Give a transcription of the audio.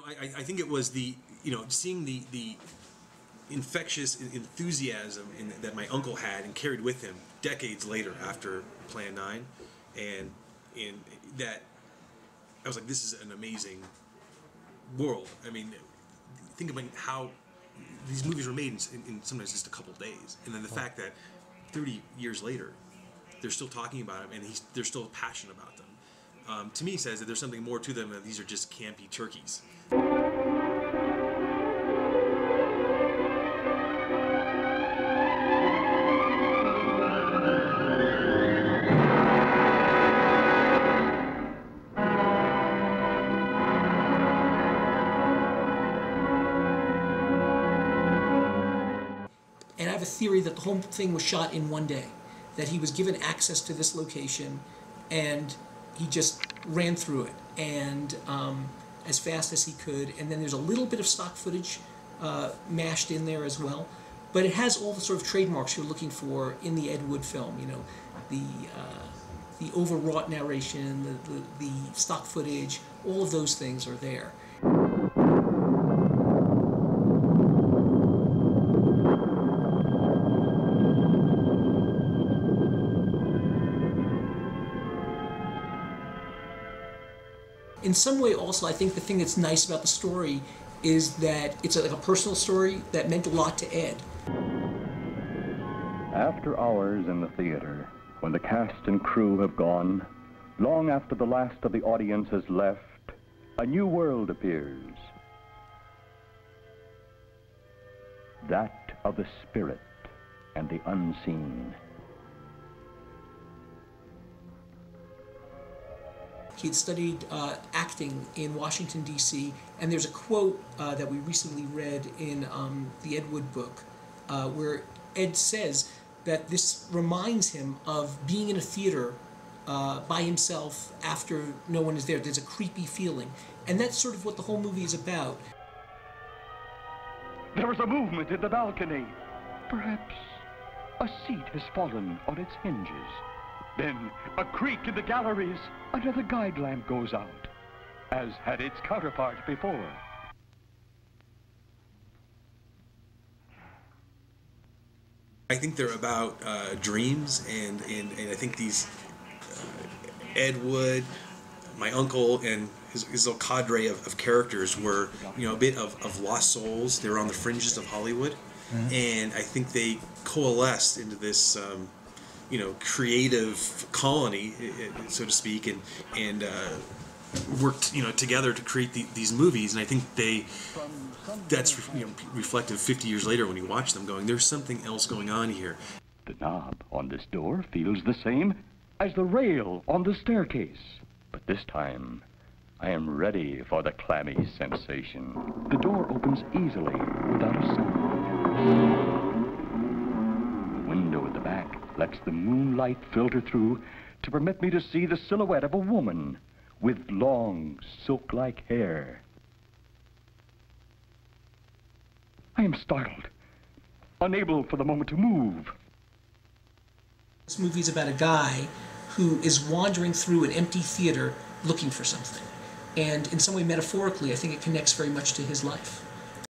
I think it was the, seeing the infectious enthusiasm that my uncle had and carried with him decades later after Plan 9, and in that I was like, this is an amazing world. I mean, think about how these movies were made in sometimes just a couple days, and then the fact that 30 years later they're still talking about him and they're still passionate about them. To me, says that there's something more to them than these are just campy turkeys. And I have a theory that the whole thing was shot in one day, that he was given access to this location and he just ran through it and as fast as he could. And then there's a little bit of stock footage mashed in there as well, but it has all the sort of trademarks you're looking for in the Ed Wood film. The overwrought narration, the stock footage, all of those things are there. In some way also, I think the thing that's nice about the story is that it's like a personal story that meant a lot to Ed. After hours in the theater, when the cast and crew have gone, long after the last of the audience has left, a new world appears. That of the spirit and the unseen. He had studied acting in Washington, D.C., and there's a quote that we recently read in the Ed Wood book where Ed says that this reminds him of being in a theater by himself after no one is there. There's a creepy feeling, and that's sort of what the whole movie is about. There is a movement in the balcony. Perhaps a seat has fallen on its hinges. Then, a creak in the galleries. Another guide lamp goes out, as had its counterpart before. I think they're about dreams, and I think these Ed Wood, my uncle, and his little cadre of characters were, a bit of lost souls. They were on the fringes of Hollywood, and I think they coalesced into this creative colony, so to speak, and worked together to create these movies. And I think that's reflective 50 years later when you watch them, going, there's something else going on here. The knob on this door feels the same as the rail on the staircase, but this time I am ready for the clammy sensation. The door opens easily without a sound. The window at the back lets the moonlight filter through to permit me to see the silhouette of a woman with long, silk-like hair. I am startled, unable for the moment to move. This movie is about a guy who is wandering through an empty theater looking for something. And in some way, metaphorically, I think it connects very much to his life.